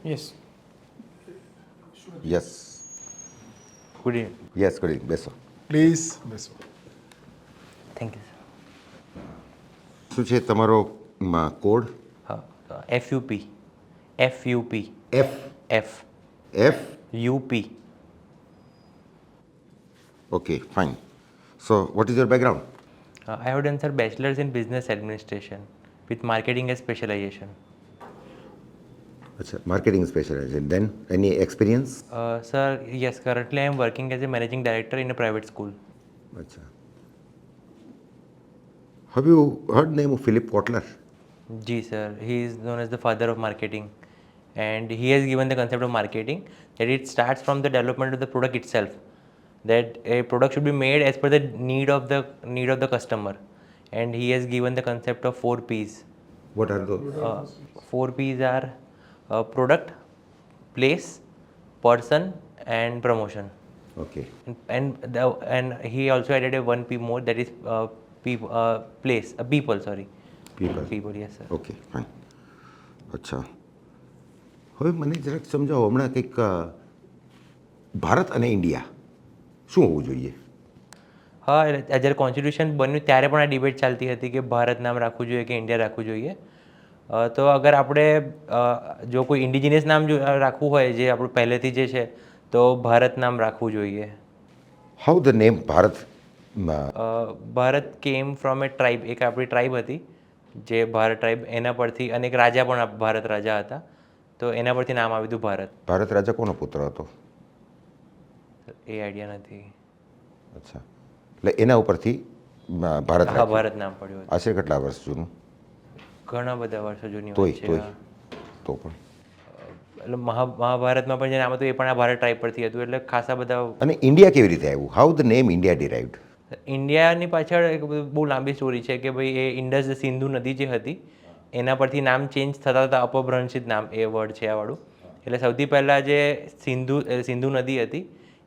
Yes. Yes. Good evening. Yes, કરી બેસો. Please બેસો. થેન્ક યુ શું છે તમારો કોડ? સર. હા, FUP. FUP. F F. F UP. Okay, fine. So what is your background? I have done, sir, bachelor's in business administration with marketing as specialization. અચ્છા, marketing specialisation. Then any experience? Sir, yes, currently I am working as a managing director in a private school. અચ્છા. Have you heard name of Philip Kotler? Ji, sir, he is known as the father of marketing, and he has given the concept of marketing that it starts from the development of the product itself. That a product should be made as per the need of the customer, and he has given the concept of 4 P's. What are those? 4 P's are product, place, person, and promotion. Okay. And he also added a 1 P more, that is place, people, sorry. People. Yes, sir. Okay, fine. અચ્છા, હવે મને જરાક સમજાવો, હમણાં કંઈક ભારત અને India શું હોવું જોઈએ? હા, જ્યારે કોન્સ્ટિટ્યુશન બન્યું ત્યારે પણ આ ડિબેટ ચાલતી હતી કે ભારત નામ રાખવું જોઈએ કે ઇન્ડિયા રાખવું જોઈએ. તો અગર આપણે જો કોઈ ઇન્ડિજિનિયસ નામ રાખવું હોય, જે આપણું પહેલેથી જે છે, તો ભારત નામ રાખવું જોઈએ. How the name Bharat? Bharat came from A tribe, એક આપણી ટ્રાઇબ હતી જે ભારત ટ્રાઇબ, એના પરથી, અને એક રાજા પણ ભારત રાજા હતા, તો એના પરથી નામ આવ્યું હતું ભારત. ભારત રાજા કોનો પુત્ર હતો? એ આઈડિયા નથી. અચ્છા, એટલે એના ઉપરથી ભારત હા, રાખ્યું. ભારત નામ પડ્યું હતું. આશરે કેટલા વર્ષ જૂનું? ઘણા બધા વર્ષો જૂની તોય વાત છે. તો પણ એટલે મહાભારતમાં પણ જે નામ હતું એ પણ આ ભારત ટ્રાઇબ પરથી હતું, એટલે ખાસા બધા. અને ઇન્ડિયા કેવી રીતે આવ્યું? How the name India derived? ઇન્ડિયાની પાછળ એક બહુ લાંબી સ્ટોરી છે કે ભાઈ એ ઇન્ડસ સિંધુ નદી જે હતી એના પરથી નામ ચેન્જ થતા થતા અપભ્રંશિત નામ એ વર્ડ છે આ વાળું. એટલે સૌથી પહેલાં જે સિંધુ નદી હતી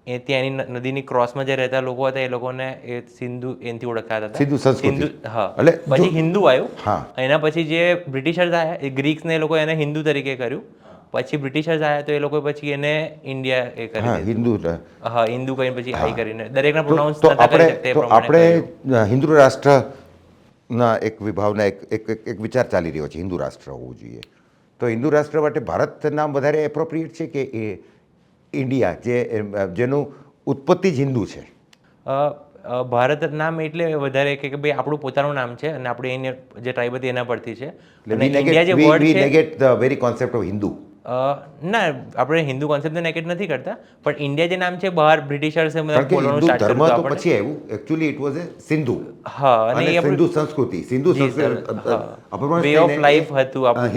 એ ત્યાં એની નદીની ક્રોસમાં જે રહેતા લોકો હતા એ લોકોને એ સિંધુ એનાથી ઓળખતા હતા. સિંધુ સંસ્કૃતિ. હા. એટલે પછી હિન્દુ આવ્યું. હા. એના પછી જે બ્રિટિશર્સ આવ્યા એ ગ્રીક્સને એ લોકો એને હિન્દુ તરીકે કર્યું. પછી બ્રિટિશર્સ આવ્યા તો એ લોકો પછી એને ઇન્ડિયા એ કરી હા, દીધું. હિન્દુ. હા, હિન્દુ કરીને પછી આઈ કરીને દરેકના પ્રોનાઉન્સ તો નતા કરી શકતા એ પ્રમાણે કર્યું. આપણે હિન્દુ રાષ્ટ્રના એક વિભાવના એક વિચાર ચાલી રહ્યો છે, હિન્દુ રાષ્ટ્ર હોવું જોઈએ. તો હિન્દુ રાષ્ટ્ર માટે ભારત નામ વધારે એપ્રોપ્રિએટ છે કે એ ઇન્ડિયા, જેનું ઉત્પત્તિ જ હિન્દુ છે? ભારત નામ એટલે વધારે કે ભાઈ આપણું પોતાનું નામ છે અને આપણે એની જે ટ્રાઇબ હતી એના પરથી છે. અને ઇન્ડિયા જે વર્ડ છે, negate the very concept of Hindu. ના, આપણે હિન્દુ કોન્સેપ્ટને નેગેટ નથી કરતા, પણ ઇન્ડિયા જે નામ છે બહાર બ્રિટિશર્સે બોલવાનું હિન્દુ સ્ટાર્ટ ધર્મ કર્યું તો હતું પછી આવ્યું. એકચ્યુઅલી ઇટ વોઝ એ સિંધુ. હા, અને અને એ આપણું સિંધુ સંસ્કૃતિ, વે ઓફ લાઈફ હતું આપણું.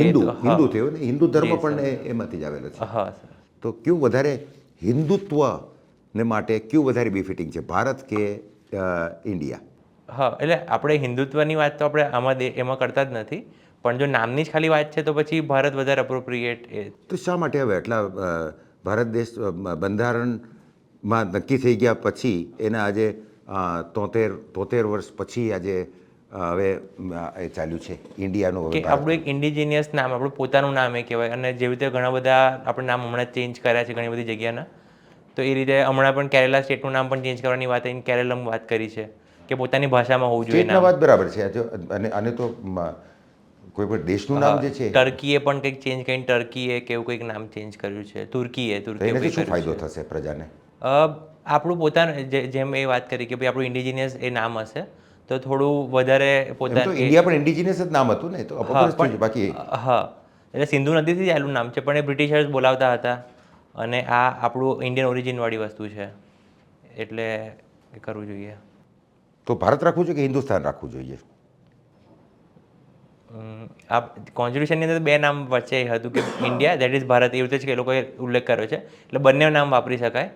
હિન્દુ થયું ને, હિન્દુ ધર્મ પણ એમાંથી જ આવેલો છે. હા સર. તો કયું વધારે હિન્દુત્વને માટે કયું વધારે બિફિટિંગ છે, ભારત કે ઇન્ડિયા? હા, એટલે આપણે હિન્દુત્વની વાત તો આપણે એમાં કરતા જ નથી, પણ જો નામની જ ખાલી વાત છે તો પછી ભારત વધારે અપ્રોપ્રિએટ. તો શા માટે હવે એટલા ભારત દેશ બંધારણમાં નક્કી થઈ ગયા પછી એના આજે 73 વર્ષ પછી આજે હવે એ ચાલ્યું છે ઇન્ડિયાનું? કે આપણું એક ઇન્ડિજિનિયસ નામ, આપણું પોતાનું નામ એ કહેવાય. અને જેવી રીતે ઘણા બધા આપણે નામ હમણાં ચેન્જ કર્યા છે ઘણી બધી જગ્યાના, તો એ રીતે હમણાં પણ કેરેલા સ્ટેટનું નામ પણ ચેન્જ કરવાની વાત અહીં કેરેલમ વાત કરી છે કે પોતાની ભાષામાં હોવું જોઈએ સ્ટેટના નામ. વાત બરાબર છે. અને તો કોઈ પણ દેશનું નામ જે છે, ટર્કીએ પણ કંઈક ચેન્જ કરીને ટર્કીએ કે એવું કંઈક નામ ચેન્જ કર્યું છે. તુર્કીએ એનાથી શું ફાયદો થશે પ્રજાને? આપણું પોતાનું જેમ એ વાત કરી કે ભાઈ આપણું ઇન્ડિજિનિયસ એ નામ હશે તો થોડું વધારે પોતાનું. ઇન્ડિયા પણ ઇન્ડિજિનિયસ જ નામ હતું ને, તો બાકી. હા, એટલે સિંધુ નદીથી જ આવેલું નામ છે, પણ એ બ્રિટિશર્સ બોલાવતા હતા અને આ આપણું ઇન્ડિયન ઓરિજિનવાળી વસ્તુ છે, એટલે એ કરવું જોઈએ. તો ભારત રાખવું જોઈએ કે હિન્દુસ્તાન રાખવું જોઈએ? આ કોન્સ્ટિટ્યુશનની અંદર 2 નામ વચ્ચે હતું કે ઇન્ડિયા, દેટ ઇઝ ભારત, એવી રીતે જ કે એ લોકોએ ઉલ્લેખ કર્યો છે, એટલે બંને નામ વાપરી શકાય.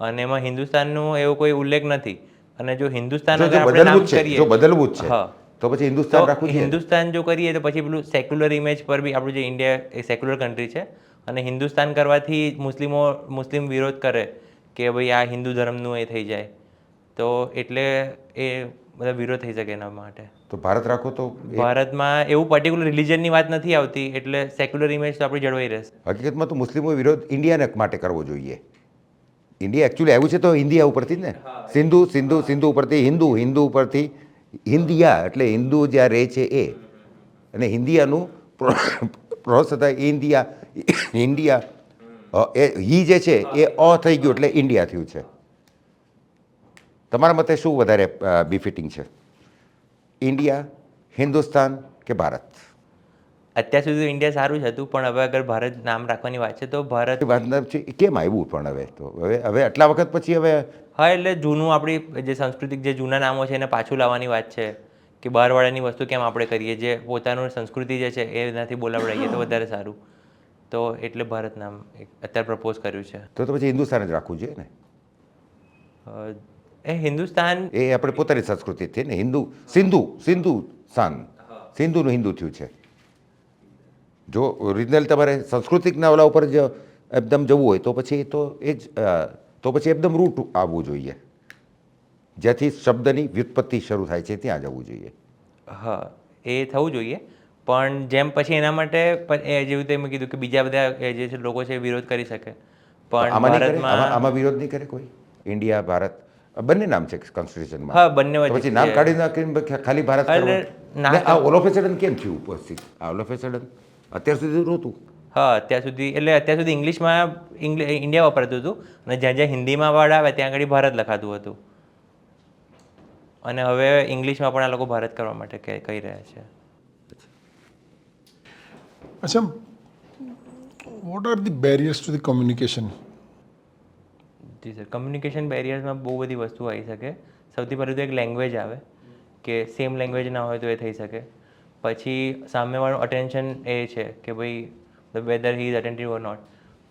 અને એમાં હિન્દુસ્તાનનું એવો કોઈ ઉલ્લેખ નથી. અને જો હિન્દુસ્તાન અગર આપણે નામ કરીએ, જો બદલવું જ છે હા, તો પછી હિન્દુસ્તાન રાખવું જોઈએ. હિન્દુસ્તાન જો કરીએ તો પછી પેલું સેક્યુલર ઇમેજ પર બી આપણું જે ઇન્ડિયા એ સેક્યુલર કન્ટ્રી છે, અને હિન્દુસ્તાન કરવાથી મુસ્લિમ વિરોધ કરે કે ભાઈ આ હિન્દુ ધર્મનું એ થઈ જાય, તો એટલે એ બધા વિરોધ થઈ શકે એના માટે. તો તો ભારત રાખો તો ભારતમાં એવું પર્ટિક્યુલર રિલિજનની વાત નથી આવતી, એટલે સેક્યુલર ઇમેજ તો આપણી જળવાઈ રહેશે. હકીકતમાં તો મુસ્લિમો વિરોધ ઇન્ડિયાને માટે કરવો જોઈએ. ઇન્ડિયા એકચ્યુઅલી આવ્યું છે તો ઇન્ડિયા ઉપરથી જ ને, સિંધુ ઉપરથી હિન્દુ ઉપરથી ઇન્ડિયા, એટલે હિન્દુ જ્યાં રહે છે એ, અને હિન્દિયાનું પ્રોસ થતા ઇન્ડિયા એ હી જે છે એ અ થઈ ગયું એટલે ઇન્ડિયા થયું છે. તમારા મતે શું વધારે બિફિટિંગ છે, ઇન્ડિયા, હિન્દુસ્તાન કે ભારત? અત્યાર સુધી ઇન્ડિયા સારું જ હતું, પણ હવે અગર ભારત નામ રાખવાની વાત છે તો ભારત. વાત છે કેમ આવ્યું પણ હવે તો હવે આટલા વખત પછી હવે? હા, એટલે જૂનું આપણી જે સાંસ્કૃતિક જે જૂના નામો છે એને પાછું લાવવાની વાત છે, કે બહારવાળાની વસ્તુ કેમ આપણે કરીએ, જે પોતાનું સંસ્કૃતિ જે છે એનાથી બોલાવડાવીએ તો વધારે સારું. તો એટલે ભારત નામ અત્યારે પ્રપોઝ કર્યું છે. તો પછી હિન્દુસ્તાન જ રાખવું જોઈએ ને? એ હિન્દુસ્તાન એ આપણે પોતાની સંસ્કૃતિ છે ને, સિંધુનું હિન્દુ થયું છે. જો ઓરિજિનલ તમારે સાંસ્કૃતિકના ઓલા ઉપર જ એકદમ જવું હોય તો પછી તો પછી એકદમ રૂટ આવવું જોઈએ, જ્યાંથી શબ્દની વ્યુત્પત્તિ શરૂ થાય છે ત્યાં જવું જોઈએ. હા, એ થવું જોઈએ, પણ જેમ પછી એના માટે જેવી રીતે મેં કીધું કે બીજા બધા જે લોકો છે વિરોધ કરી શકે, પણ આમાં નહીં કરે, ભારતમાં આમાં વિરોધ નહીં કરે કોઈ? ઇન્ડિયા, ભારત બંને નામ છે કોન્સ્ટિટ્યુશનમાં. હા, બંને તો પછી નામ કાઢી નાખીને ખાલી ભારત એટલે કરવું. આ ઓલ ઓફ એ સડન કેમ થયું ઉપસ્થિત? આ ઓલ ઓફ એ સડન અત્યાર સુધી નહોતું. હા, અત્યાર સુધી ઇંગ્લિશમાં ઇન્ડિયા વપરાતું હતું, અને જ્યાં જ્યાં હિન્દીમાં વર્ડ આવે ત્યાં આગળ ભારત લખાતું હતું, અને હવે ઇંગ્લિશમાં પણ આ લોકો ભારત કરવા માટે કહી રહ્યા છે. અચ્છા, what are the barriers to the communication? જી સર, કમ્યુનિકેશન બેરિયર્સમાં બહુ બધી વસ્તુ આવી શકે. સૌથી પહેલું તો એક લેંગ્વેજ આવે, કે સેમ લેંગ્વેજ ના હોય તો એ થઈ શકે. પછી સામેવાળું અટેન્શન એ છે કે ભાઈ whether he is attentive or not.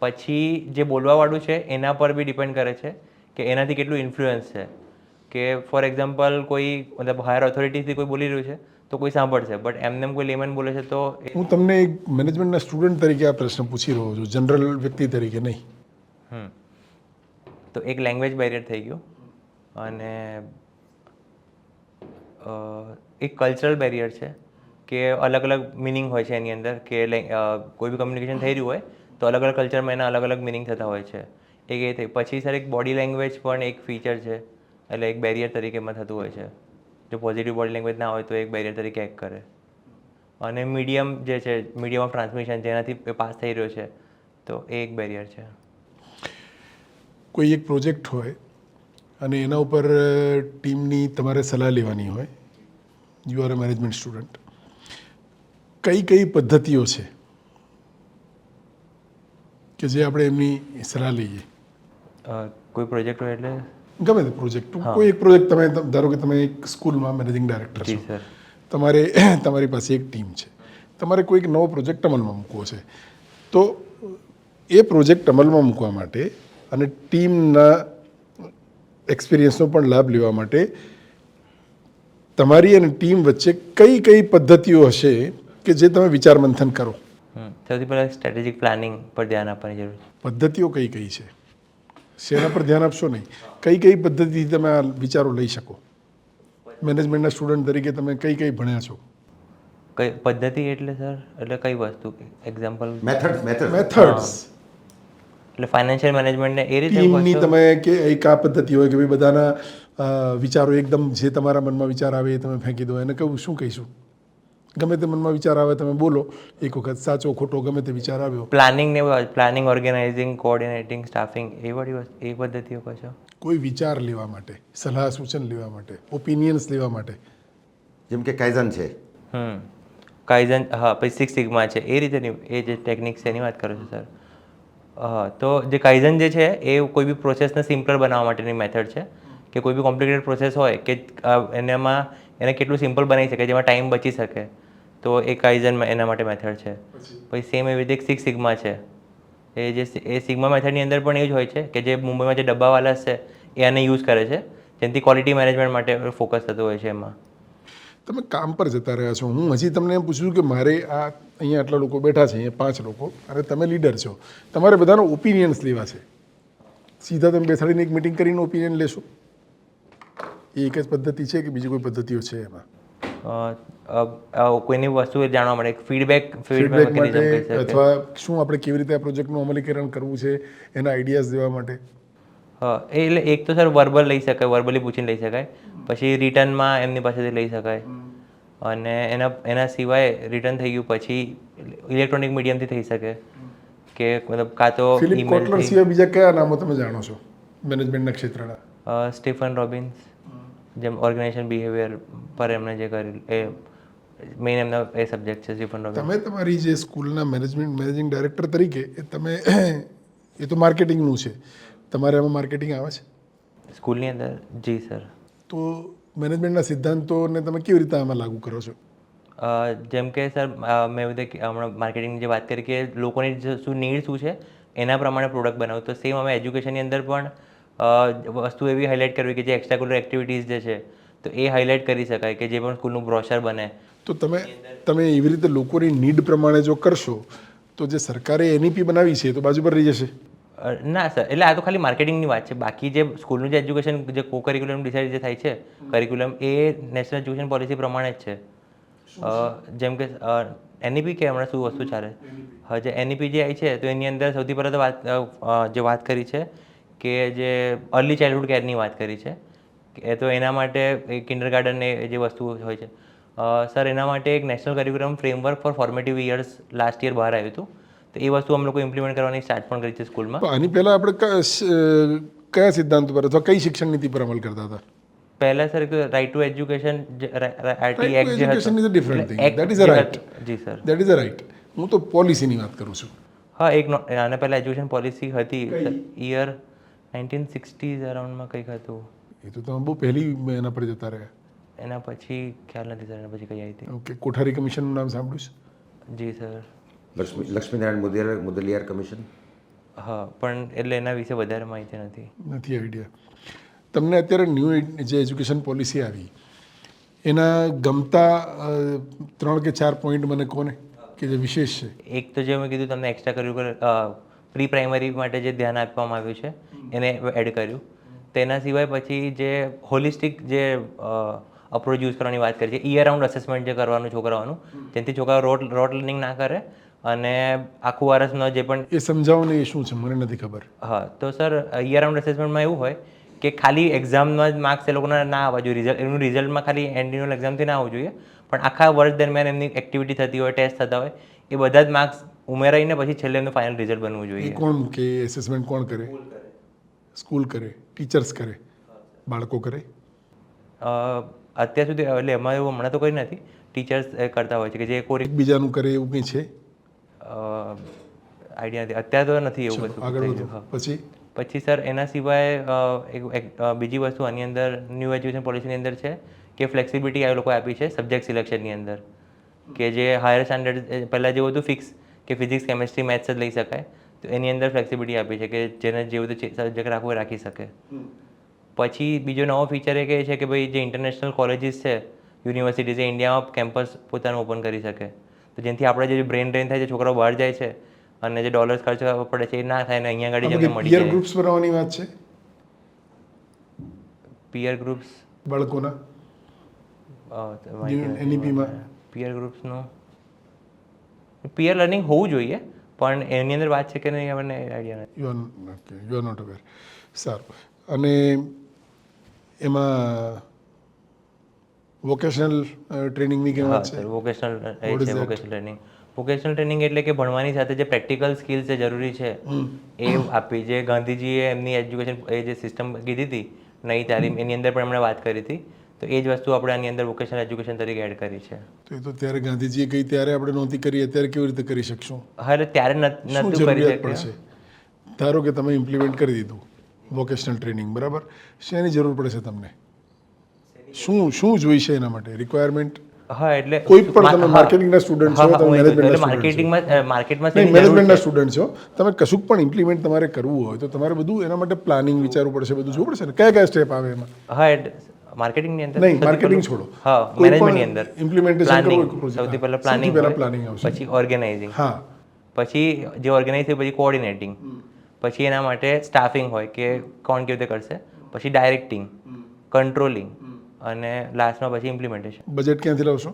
પછી જે બોલવાવાળું છે એના પર બી ડિપેન્ડ કરે છે કે એનાથી કેટલું ઇન્ફ્લુઅન્સ છે. કે ફોર એક્ઝામ્પલ કોઈ મતલબ હાયર ઓથોરિટીથી કોઈ બોલી રહ્યું છે તો કોઈ સાંભળશે, બટ એમને કોઈ લેમન બોલે છે તો હું તમને એક મેનેજમેન્ટના સ્ટુડન્ટ તરીકે આ પ્રશ્ન પૂછી રહ્યો છું, જનરલ વ્યક્તિ તરીકે નહીં. તો એક લેંગ્વેજ બેરિયર થઈ ગયું, અને એક કલ્ચરલ બેરિયર છે કે અલગ અલગ મિનિંગ હોય છે એની અંદર, કે કોઈ બી કમ્યુનિકેશન થઈ રહ્યું હોય તો અલગ અલગ કલ્ચરમાં એના અલગ અલગ મિનિંગ થતા હોય છે. એક એ થઈ. પછી સર એક બોડી લેંગ્વેજ પણ એક ફીચર છે, એટલે એક બેરિયર તરીકે એમાં થતું હોય છે. જો પોઝિટિવ બોડી લેંગ્વેજ ના હોય તો એક બેરિયર તરીકે એક્ટ કરે. અને મીડિયમ જે છે, મીડિયમ ઓફ ટ્રાન્સમિશન જેનાથી પાસ થઈ રહ્યો છે, તો એ એક બેરિયર છે. કોઈ એક પ્રોજેક્ટ હોય અને એના ઉપર ટીમની તમારે સલાહ લેવાની હોય, you are a management student, કઈ પદ્ધતિઓ છે કે જે આપણે એમની સલાહ લઈએ? કોઈ પ્રોજેક્ટ હોય એટલે ગમે તે પ્રોજેક્ટ, કોઈ એક પ્રોજેક્ટ તમે ધારો કે તમે એક સ્કૂલમાં મેનેજિંગ ડાયરેક્ટર જી છો, સર, તમારી પાસે એક ટીમ છે, તમારે કોઈક નવો પ્રોજેક્ટ અમલમાં મૂકવો છે, તો એ પ્રોજેક્ટ અમલમાં મૂકવા માટે અને ટીમના એક્સપિરિયન્સનો પણ લાભ લેવા માટે તમારી અને ટીમ વચ્ચે કઈ પદ્ધતિઓ હશે કે જે તમે વિચાર મંથન કરો? સૌથી પહેલાં સ્ટ્રેટેજિક પ્લાનિંગ પર ધ્યાન આપવાની જરૂર છે. પદ્ધતિઓ કઈ છે? શેના પર ધ્યાન આપશો નહીં, કઈ પદ્ધતિથી તમે આ વિચારો લઈ શકો? મેનેજમેન્ટના સ્ટુડન્ટ તરીકે તમે કઈ ભણ્યા છો? કઈ પદ્ધતિ એટલે સર, એટલે કઈ વસ્તુ? એક્ઝામ્પલ? મેથડ્સ. એટલે ફાઇનાન્શિયલ મેનેજમેન્ટને એ રીતે ટીમની તમે કે એક આ પદ્ધતિ હોય કે ભાઈ બધાના વિચારો એકદમ જે તમારા મનમાં વિચાર આવે એ તમે ફેંકી દો, એને કહું શું કહીશું? ગમે તે મનમાં વિચાર આવે તમે બોલો, એક વખત સાચો ખોટો ગમે તે વિચાર આવ્યો. પ્લાનિંગ, ઓર્ગેનાઇઝિંગ, કોઓર્ડિનેટિંગ, સ્ટાફિંગ, એ વાળી વસ્તુ, એ પદ્ધતિઓ કહો? કોઈ વિચાર લેવા માટે, સલાહ સૂચન લેવા માટે, ઓપિનિયન્સ લેવા માટે. જેમ કે કાઇઝન છે. કાઇઝન, હા. પછી સિક્સ સિગ્મા છે, એ રીતેની એ જે ટેકનિક છે એની વાત કરો છો સર? હા, તો જે કાઇઝન જે છે એ કોઈ બી પ્રોસેસને સિમ્પલ બનાવવા માટેની મેથડ છે, કે કોઈ બી કોમ્પ્લિકેટેડ પ્રોસેસ હોય કે એને કેટલું સિમ્પલ બનાવી શકે જેમાં ટાઈમ બચી શકે, તો એ કાઇઝન એના માટે મેથડ છે. પછી સેમ એવી રીતે એક સિક્સ સિગ્મા છે, એ સિગ્મા મેથડની અંદર પણ એ જ હોય છે કે જે મુંબઈમાં જે ડબ્બાવાલા છે એ આને યુઝ કરે છે, જેનાથી ક્વોલિટી મેનેજમેન્ટ માટે ફોકસ થતું હોય છે એમાં. તમે કામ પર જતા રહ્યા છો, હું હજી તમને એમ પૂછું કે મારે આ અહીંયા આટલા લોકો બેઠા છે, અહીંયા 5 લોકો, અને તમે લીડર છો, તમારે બધાનો ઓપિનિયન્સ લેવા છે. સીધા તમે બેસાડીને એક મિટિંગ કરીને ઓપિનિયન લેશો? એ એક જ પદ્ધતિ છે કે બીજી કોઈ પદ્ધતિઓ છે એમાં? કોઈની વસ્તુ જાણવા મળે ફીડબેક ફીડબેક મિકેનિઝમ કહી માટે શકે. અથવા શું આપણે કેવી રીતે આ પ્રોજેક્ટનું અમલીકરણ કરવું છે એના આઈડિયાઝ દેવા માટે. હા એટલે એક તો સર વર્બલ લઈ શકાય, વર્બલી પૂછીને લઈ શકાય, પછી રિટર્નમાં એમની પાસેથી લઈ શકાય, અને એના સિવાય રિટર્ન થઈ ગયું પછી ઇલેક્ટ્રોનિક મીડિયમથી થઈ શકે કે મતલબ કાં તો ફિલિપ કોટલર ઈમેલથી. સિવાય બીજા કયા નામો તમે જાણો છો મેનેજમેન્ટના ક્ષેત્રના? સ્ટીફન રોબિન્સ, જેમ ઓર્ગેનાઇઝેશન બિહેવિયર પર એમણે જે કર્યું એ મેઇન એમનો એ સબ્જેક્ટ છે સ્ટીફન રોબિન્સ. તમે તમારી જે સ્કૂલના મેનેજિંગ ડાયરેક્ટર તરીકે એ તો માર્કેટિંગનું છે, તમારે આમાં માર્કેટિંગ આવે છે? સ્કૂલની અંદર જી સર. તો મેનેજમેન્ટના સિદ્ધાંતોને તમે કેવી રીતે આમાં લાગુ કરો છો? જેમ કે સર મેં એવું હમણાં માર્કેટિંગની જે વાત કરી કે લોકોની શું નીડ શું છે એના પ્રમાણે પ્રોડક્ટ બનાવું, તો સેમ અમે એજ્યુકેશનની અંદર પણ વસ્તુ એવી હાઇલાઇટ કરવી કે જે એક્સ્ટ્રા કરિક્યુલર એક્ટિવિટીઝ જે છે તો એ હાઇલાઇટ કરી શકાય કે જે પણ સ્કૂલનું બ્રોશર બને. તો તમે એવી રીતે લોકોની નીડ પ્રમાણે જો કરશો તો જે સરકારે એનઈપી બનાવી છે એ તો બાજુ પર રહી જશે. ના સર, એટલે આ તો ખાલી માર્કેટિંગની વાત છે. બાકી જે સ્કૂલનું જે એજ્યુકેશન જે કો કરિક્યુલમ ડિસાઇડ જે થાય છે કરિક્યુલમ એ નેશનલ એજ્યુકેશન પોલિસી પ્રમાણે જ છે. જેમ કે એનઈપી કે હમણાં શું વસ્તુ ચાલે, હા જે એનઈપી જે આવી છે તો એની અંદર સૌથી પહેલાં તો વાત કરી છે કે જે અર્લી ચાઇલ્ડહુડ કેરની વાત કરી છે કે તો એના માટે કિન્ડર ગાર્ડન એ જે વસ્તુ હોય છે સર એના માટે એક national curriculum framework for formative years last year બહાર આવ્યું હતું, તો એ વસ્તુ અમે લોકો ઇમ્પ્લિમેન્ટ કરવાની સ્ટાર્ટ પણ કરી છે સ્કૂલમાં. તો આની પહેલાં આપણે કયા સિદ્ધાંતો પર અથવા કઈ શિક્ષણ નીતિ પર અમલ કરતા હતા? પહેલા sir right to education RT Right to act જે education is a different thing. That is a right. જી sir. That is a right. હું તો પોલિસીની વાત કરું છું. હા એક આના પહેલાં એજ્યુકેશન પોલિસી હતી યર 1960s અરાઉન્ડમાં કંઈક હતું. એ તો તમે બહુ પહેલી એના પર જતા રહ્યા. એના પછી ખ્યાલ નથી સર, એના પછી કઈ આવી હતી. ઓકે, કોઠારી કમિશનનું નામ સાંભળ્યું છે? જી સર. લક્ષ્મીનારાયણ મુદલિયાર કમિશન. હા પણ એટલે એના વિશે વધારે માહિતી નથી. નથી આઈડિયા. તમને અત્યારે ન્યૂ જે એજ્યુકેશન પોલિસી આવી એના ગમતા 3 કે 4 પોઈન્ટ મને કોને કે જે વિશેષ છે? એક તો જે મેં કીધું તમને એક્સ્ટ્રા કરિક્યુલર પ્રી પ્રાઇમરી માટે જે ધ્યાન આપવામાં આવ્યું છે એને એડ કર્યું. તેના સિવાય પછી જે હોલિસ્ટિક જે અપ્રોચ યુઝ કરવાની વાત કરી છે, યર રાઉન્ડ અસેસમેન્ટ જે કરવાનું છોકરાઓનું, જેનાથી છોકરાઓ રોટ લર્નિંગ ના કરે અને આખું વર્ષનો જે પણ. એ સમજાવો ને, એ શું છે મને નથી ખબર. હા તો સર યર રાઉન્ડ અસેસમેન્ટમાં એવું હોય કે ખાલી એક્ઝામમાં જ માર્ક્સ એ લોકોના ના આવવા જોઈએ, એનું રિઝલ્ટમાં ખાલી એન્યુઅલ એક્ઝામથી ના આવવું જોઈએ, પણ આખા વર્ષ દરમિયાન એમની એક્ટિવિટી થતી હોય, ટેસ્ટ થતા હોય, એ બધા જ માર્ક્સ ઉમેરાઈને પછી છેલ્લે એમનું ફાઇનલ રિઝલ્ટ બનવું એ જોઈએ. કોણ કે એસેસમેન્ટ કોણ કરે? સ્કૂલ કરે, ટીચર્સ કરે, બાળકો કરે? અત્યાર સુધી એટલે એમાં એવું હમણાં તો કોઈ નથી, ટીચર્સ કરતા હોય છે કે જે કોઈ એકબીજાનું કરે એવું કંઈ છે? આઈડિયા નથી, અત્યારે તો નથી એવું કશું. આગળ વધો. પછી પછી સર એના સિવાય એક બીજી વસ્તુ આની અંદર ન્યૂ એજ્યુકેશન પોલિસીની અંદર છે કે ફ્લેક્સિબિલિટી આ લોકો આપી છે સબ્જેક્ટ સિલેક્શનની અંદર, કે જે હાયર સ્ટાન્ડર્ડ પહેલાં જેવું હતું ફિક્સ કે ફિઝિક્સ કેમિસ્ટ્રી મેથ્સ જ લઈ શકાય, તો એની અંદર ફ્લેક્સિબિલિટી આપી છે કે જેને જેવું તો સબ્જેક્ટ રાખવું એ રાખી શકે. પછી બીજો નવો ફીચર એ કહે છે કે ભાઈ જે ઇન્ટરનેશનલ કોલેજીસ છે, યુનિવર્સિટીઝ એ ઇન્ડિયામાં કેમ્પસ પોતાનું ઓપન કરી શકે, તો જેનાથી આપણે જે બ્રેન ડ્રેન થાય છે, છોકરાઓ બહાર જાય છે અને જે ડોલર્સ ખર્ચ કરવા પડે છે એ ના થાય, ને અહીંયા આગળ જેમને મળી પિયર જાય. ગ્રુપ્સ બનાવવાની વાત છે? પિયર ગ્રુપ્સ બાળકોના એનઈપીમાં પિયર ગ્રુપ્સનું પિયર લર્નિંગ હોવું જોઈએ, પણ એની અંદર વાત છે કે નહીં આપણને આઈડિયા નથી. You are not aware. સારું. અને એમાં વોકેશનલ ટ્રેનિંગની કેવી હા વાત છે? સર, વોકેશનલ What is છે that? Vocational training. Vocational training એટલે કે ભણવાની સાથે જે પ્રેક્ટિકલ સ્કિલ્સ જે જરૂરી છે એ આપી, જે ગાંધીજીએ એમની એજ્યુકેશન એ જે સિસ્ટમ કીધી હતી નઈ તાલીમ, એની અંદર પણ એમણે વાત કરી હતી, તો એ જ વસ્તુ આપણે આની અંદર વોકેશનલ એજ્યુકેશન તરીકે એડ કરી છે. તો એ તો ત્યારે ગાંધીજીએ કહી ત્યારે આપણે નહોતી કરી, અત્યારે કેવી રીતે કરી શકશું? હા એટલે ત્યારે શું નહોતું કરી જરૂરિયાત શકે. પડશે? ધારો કે તમે ઇમ્પ્લિમેન્ટ કરી દીધું વોકેશનલ ટ્રેનિંગ, બરાબર, શેની જરૂર પડશે તમને? શું જોઈશે એના માટે રિક્વાયરમેન્ટ? હા એટલે કોઈ પણ તમે માર્કેટિંગના સ્ટુડન્ટ છો, તમે મેનેજમેન્ટના માર્કેટમાં નહીં, મેનેજમેન્ટના સ્ટુડન્ટ છો, તમે કશું પણ ઇમ્પ્લિમેન્ટ તમારે કરવું હોય તો તમારે બધું એના માટે પ્લાનિંગ વિચારવું પડશે, બધું જોવું પડશે ને. કયા કયા સ્ટેપ આવે એમાં? હા એટલે માર્કેટિંગની અંદર નહીં, માર્કેટિંગ છોડો, હા મેનેજમેન્ટની અંદર ઇમ્પ્લિમેન્ટેશન પ્લાનિંગ, કરવું, સૌથી પહેલા સૌથી પ્લાનિંગ, પહેલા પ્લાનિંગ આવશે. પછી ઓર્ગેનાઇઝિંગ, હા, પછી જે ઓર્ગેનાઇઝ છે પછી કોઓર્ડિનેટિંગ, પછી એના માટે સ્ટાફિંગ હોય કે કોણ કેવી રીતે કરશે, પછી ડાયરેક્ટિંગ, કંટ્રોલિંગ અને લાસ્ટમાં પછી ઇમ્પ્લિમેન્ટેશન. બજેટ ક્યાંથી લાવશો?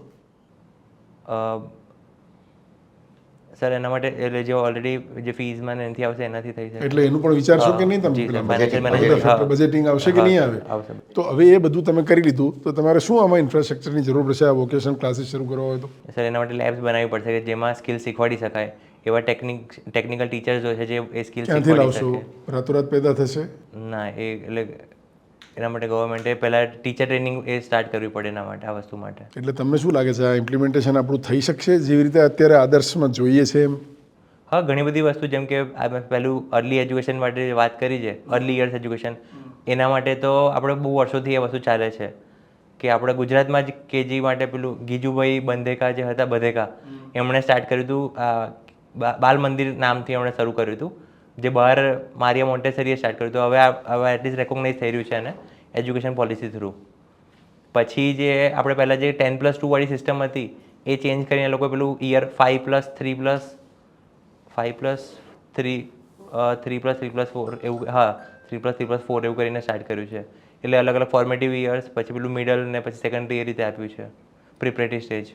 સર એના માટે એટલે જે ઓલરેડી જે ફીઝમાં ને એનાથી આવશે એનાથી થઈ શકે. એટલે એનું પણ વિચારશો કે નહીં તમે? જી સર, પેલા financial budgeting, management, હા. બજેટિંગ આવશે કે હા, નહીં આવે? આવશે. તો હવે એ બધું તમે કરી લીધું તો તમારે શું આમાં ઇન્ફ્રાસ્ટ્રક્ચરની જરૂર પડશે આ વોકેશનલ ક્લાસીસ શરૂ કરવા હોય તો? સર એના માટે લેબ્સ બનાવવી પડશે કે જેમાં સ્કિલ શીખવાડી શકાય. એવા ટેકનિકલ ટીચર્સ હોય છે જે એ સ્કિલ ક્યાંથી શીખવાડી લાવશો? શકે. રાતોરાત પેદા થશે? ના, એ એટલે એના માટે ગવર્મેન્ટે પહેલાં ટીચર ટ્રેનિંગ એ સ્ટાર્ટ કરવી પડે એના માટે, આ વસ્તુ માટે. એટલે તમને શું લાગે છે આ ઇમ્પ્લિમેન્ટેશન આપણું થઈ શકશે જેવી રીતે અત્યારે આદર્શમાં જોઈએ છે એમ? હા, ઘણી બધી વસ્તુ જેમ કે આ પહેલું અર્લી એજ્યુકેશન માટે વાત કરી છે, અર્લી યર્સ એજ્યુકેશન, એના માટે તો આપણે બહુ વર્ષોથી એ વસ્તુ ચાલે છે કે આપણે ગુજરાતમાં જ કેજી માટે પેલું ગીજુભાઈ બંધેકા જે હતા, બધેકા, એમણે સ્ટાર્ટ કર્યું હતું. બાલ મંદિર નામથી એમણે શરૂ કર્યું હતું, જે બહાર મારિયા મોન્ટેસરીએ સ્ટાર્ટ કર્યું હતું. હવે એટલીસ્ટ રેકોગ્નાઇઝ થઈ રહ્યું છે એને એજ્યુકેશન પોલિસી થ્રુ. પછી જે આપણે પહેલાં જે 10+2 વાળી સિસ્ટમ હતી એ ચેન્જ કરીને એ લોકોએ પેલું યર 5+3+4 એવું, હા 3+3+4 એવું કરીને સ્ટાર્ટ કર્યું છે. એટલે અલગ અલગ ફોર્મેટિવ યર્સ, પછી પેલું મિડલ ને પછી સેકન્ડરી એ રીતે આપ્યું છે, preparatory stage.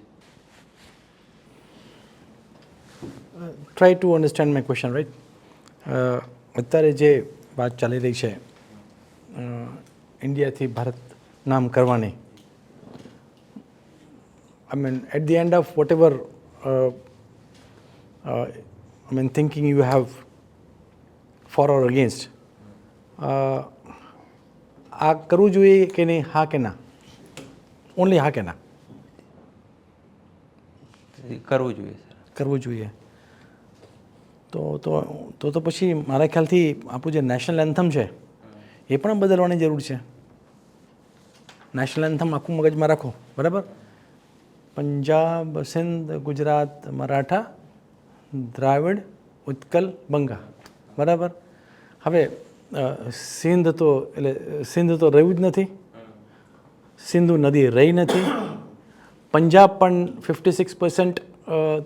Try to understand my question, right? અત્યારે જે વાત ચાલી રહી છે ઇન્ડિયાથી ભારત નામ કરવાની, I mean at the end of whatever I mean, thinking you have for or against, આ કરવું જોઈએ કે નહીં, હા કે ના? ઓનલી હા કે ના? કરવું જોઈએ સર. કરવું જોઈએ. તો પછી મારા ખ્યાલથી આપણું જે નેશનલ એન્થમ છે એ પણ બદલવાની જરૂર છે. નેશનલ એન્થમ આખું મગજમાં રાખો, બરાબર? પંજાબ, સિંધ, ગુજરાત, મરાઠા, દ્રાવિડ, ઉત્કલ, બંગા, બરાબર? હવે સિંધ તો રહ્યું જ નથી, સિંધુ નદી રહી નથી. પંજાબ પણ 56%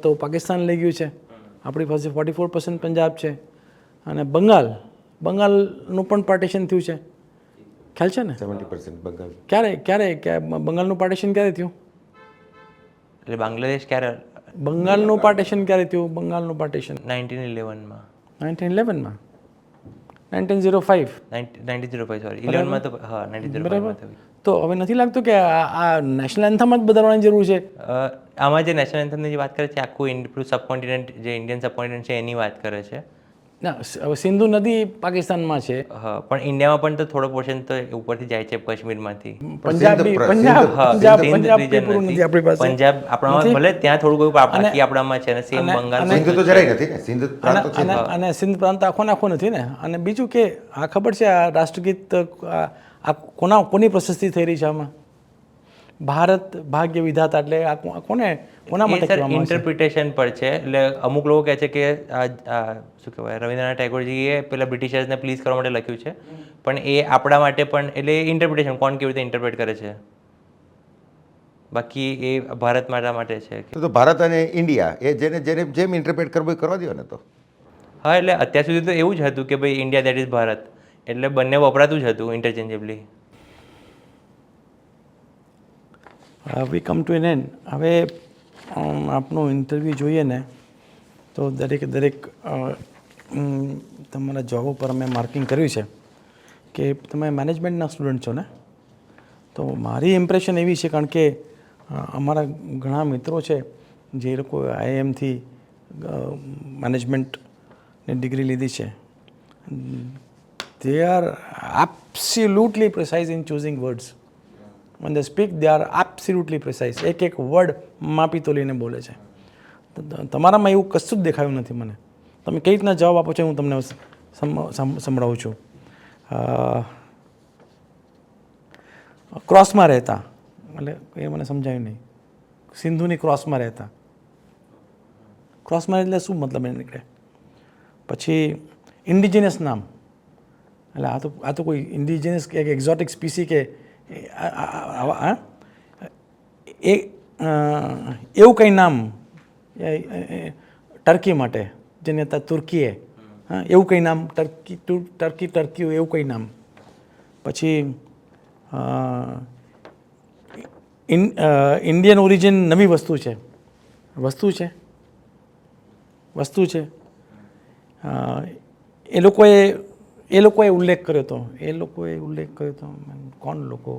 તો પાકિસ્તાન લઈ ગયું છે, આપણી પાસે 44% પંજાબ છે. અને બંગાળનું પણ પાર્ટીશન થયું છે, ખ્યાલ છે ને? 70% બંગાળ. ક્યારે બંગાળનું પાર્ટીશન ક્યારે થયું? એટલે બાંગ્લાદેશ ક્યારે? બંગાળનું પાર્ટીશન ક્યારે થયું? બંગાળનું પાર્ટીશન 1911માં. 1911માં, 1905. 1905, સોરી, 11માં તો, હા 1905માં થયું. તો હવે નથી લાગતું કે આ નેશનલ એન્થમ જ બદલવાની જરૂર છે? આમાં જે નેશનલ એન્થમની જે વાત કરે છે આખું સબકોન્ટિનેન્ટ, જે ઇન્ડિયન સબકોન્ટિનેન્ટ છે એની વાત કરે છે. ના, હવે સિંધુ નદી પાકિસ્તાનમાં છે, હા, પણ ઇન્ડિયામાં પણ તો થોડો પોર્શન તો ઉપરથી જાય છે કાશ્મીરમાંથી. પંજાબ સિંધ પૂરું region નથી આપણી પાસે. પંજાબ આપણામાં ભલે ત્યાં થોડું કોઈ બાકી આપણામાં છે, અને સેમ બંગાળ. સિંધ તો જરાય નથી ને, સિંધ પ્રાંત તો છે. અને સિંધ પ્રાંત આખો નથી ને. અને બીજું કે આ ખબર છે આ રાષ્ટ્રગીત આ કોની પ્રશસ્તિ થઈ રહી છે આમાં? ભારત ભાગ્ય વિધાતા, એટલે આ કોના માટે કહેવામાં આવે છે? ઇન્ટરપ્રિટેશન પર છે. એટલે અમુક લોકો કહે છે કે શું કહેવાય, રવિન્દ્રનાથ ટાગોરજીએ પેલા બ્રિટિશર્સને પ્લીઝ કરવા માટે લખ્યું છે, પણ એ આપણા માટે પણ, એટલે ઇન્ટરપ્રિટેશન કોણ કેવી રીતે ઇન્ટરપ્રેટ કરે છે, બાકી એ ભારત માટે છે. તો ભારત અને ઇન્ડિયા એ જેમ ઇન્ટરપ્રેટ કરવું એ કરવા દો ને તો. હા, એટલે અત્યાર સુધી તો એવું જ હતું કે ભાઈ ઇન્ડિયા દેટ ઇઝ ભારત, એટલે બંને વપરાતું જ હતું ઇન્ટરચેન્જેબલી. વી કમ ટુ એન એન્ડ. હવે આપનું ઇન્ટરવ્યૂ જોઈએ ને તો દરેક તમારા જોબ ઉપર અમે માર્કિંગ કર્યું છે કે તમે મેનેજમેન્ટના સ્ટુડન્ટ છો ને. તો મારી ઇમ્પ્રેશન એવી છે, કારણ કે અમારા ઘણા મિત્રો છે જે લોકો IIMથી મેનેજમેન્ટની ડિગ્રી લીધી છે. they are absolutely precise in choosing words. When they speak, they are absolutely precise. એક વર્ડ માપી તોલીને બોલે છે. તમારામાં એવું કશું જ દેખાયું નથી મને. તમે કઈ રીતના જવાબ આપો છો હું તમને સંભળાવું છું. ક્રોસમાં રહેતા, એટલે એ મને સમજાયું નહીં. સિંધુની ક્રોસમાં રહેતા. ક્રોસમાં એટલે શું મતલબ એને નીકળે? પછી ઇન્ડિજિનસ નામ, એટલે આ તો કોઈ ઇન્ડિજિનસ કે એક્ઝોટિક સ્પીસી કે એવું કંઈ નામ ટર્કી માટે, જેને હતા તુર્કીએ, હા એવું કંઈ નામ, ટર્કી એવું કંઈ નામ. પછી ઇન્ડિયન ઓરિજિન નવી વસ્તુ છે એ લોકોએ ઉલ્લેખ કર્યો હતો કોણ લોકો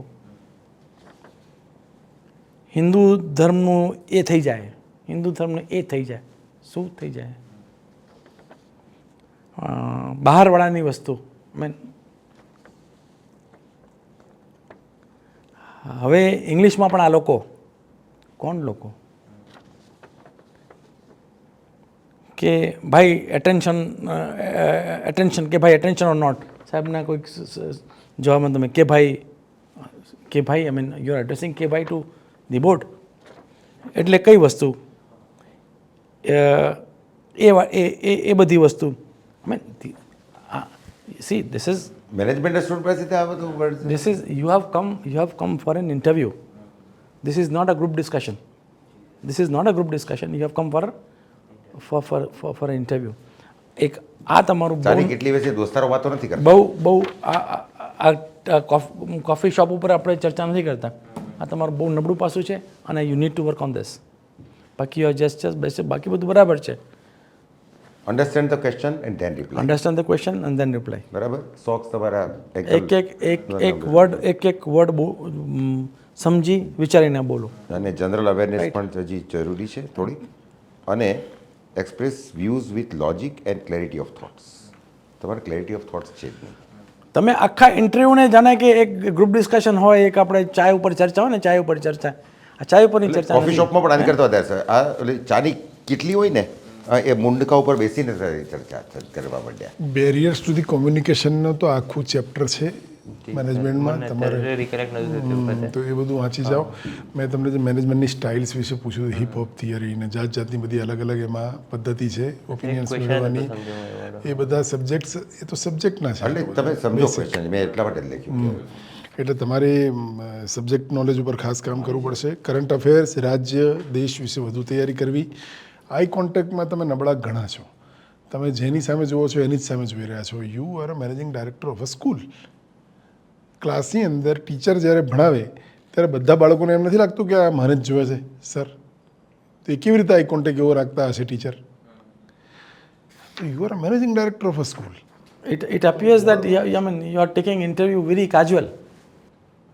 હિન્દુ ધર્મનું એ થઈ જાય શું થઈ જાય બહારવાળાની વસ્તુ હવે ઇંગ્લિશમાં પણ આ લોકો કોણ લોકો કે ભાઈ એટેન્શન ઓર નોટ સાહેબના કોઈક જવાબમાં તમે કે ભાઈ I mean you are addressing કે ભાઈ ટુ ધી બોર્ડ એટલે કઈ વસ્તુ એ બધી વસ્તુ see this is management student પાસેથી આ બધું word this is you have come for an interview. This is not a group discussion. You have come for an interview. એક આ તમારું ચાની કેટલી વચ્ચે દોસ્તારો વાતો નથી કરતા. બહુ કોફી શોપ ઉપર આપણે ચર્ચા નથી કરતા. આ તમારું બહુ નબળું પાસું છે અને you need to work on this. બાકી યોર જસ્ટ બાકી બધું બરાબર છે. Understand the question and then reply. બરાબર. સોક્સ તમારા એક વર્ડ સમજી વિચારીને બોલો. અને જનરલ અવેરનેસ પણ હજી જરૂરી છે થોડી. અને express views with logic and clarity of thoughts. તમારે ક્લેરિટી ઓફ થોટ્સ છે જ નહીં. તમે આખા ઇન્ટરવ્યૂને જાણે કે એક ગ્રુપ ડિસ્કશન હોય, એક આપણે ચાય ઉપર ચર્ચા હોય ને, ચાય ઉપરની ચર્ચા કોફી શોપમાં પણ આની કરતા હતા સર. આ ચાની કેટલી હોય ને એ મુંડકા ઉપર બેસીને ચર્ચા કરવા માંડ્યા. બેરિયર્સ ટુ ધી કોમ્યુનિકેશનનો તો આખું ચેપ્ટર છે મેનેજમેન્ટમાં. તમારે તો એ બધું વાંચી જાઓ. મેં તમને જે મેનેજમેન્ટની સ્ટાઇલ્સ વિશે પૂછ્યું, હિપહોપ થિયરી ને જાતની બધી અલગ અલગ એમાં પદ્ધતિ છે ઓપિનિયન્સ મેળવવાની. એ બધા સબ્જેક્ટ્સ એ તો સબ્જેક્ટના છે. એટલે તમે સમજો ક્વેશ્ચન, મેં એટલા માટે જ લખ્યું. એટલે તમારે સબ્જેક્ટ નોલેજ ઉપર ખાસ કામ કરવું પડશે. કરંટ અફેર્સ, રાજ્ય, દેશ વિશે વધુ તૈયારી કરવી. આઈ કોન્ટેક્ટમાં તમે નબળા ઘણા છો. તમે જેની સામે જુઓ છો એની જ સામે જોઈ રહ્યા છો. You are a managing director of a school. ક્લાસની અંદર ટીચર જ્યારે ભણાવે ત્યારે બધા બાળકોને એમ નથી લાગતું કે આ મારે જ જોવે છે સર. તો એ કેવી રીતે આઈ કોન્ટેક્ટ એવો રાખતા હશે ટીચર? તો you are a managing director of a school. It appears that you are taking interview very casual.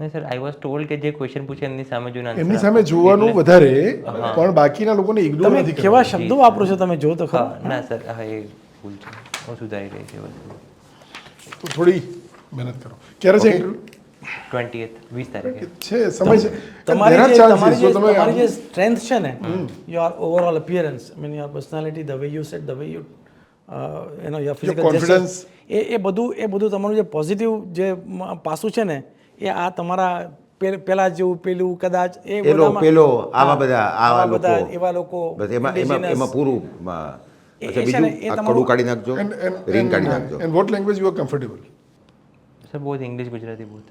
નહીં સર, આઈ વોઝ ટોલ્ડ કે જે ક્વેશ્ચન પૂછે એમની સામે જોઈને એમની સામે જોવાનું વધારે, પણ બાકીના લોકોને ઇગ્નોર તમે નથી કેવા કરવાનું. શબ્દો વાપરો છો તમે જો તો ખરા. ના સર, હા એ ભૂલ છે, હું સુધારી રહી છે વસ્તુ. તો થોડી મહેનત કરો. ક્યારે છે ઇન્ટરવ્યુ? 20 તારીખે છે, સમય છે. તમારી There are જે chances. So તમે તમારી જે સ્ટ્રેન્થ છે ને, your overall appearance, I mean your personality, the way you said, the way you your physical confidence. gestures, એ બધું તમારું જે પોઝિટિવ જે પાસું છે ને, એ આ તમારા પેલા જેવું પેલું કદાચ એ આવા બધા એવા લોકો એમાં પૂરું છે ને, એ કડું કાઢી નાખજો, રીંગ કાઢી નાખજો. And what language you are comfortable? Sir both English Gujarati both.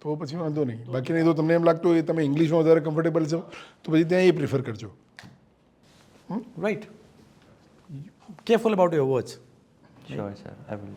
તો પછી વાંધો નહીં. બાકી નહીં તો તમને એમ લાગતું હોય તમે ઇંગ્લિશમાં વધારે કમ્ફર્ટેબલ છો તો પછી ત્યાં એ પ્રિફર કરજો. Right. Careful about your words. Sure sir, I will.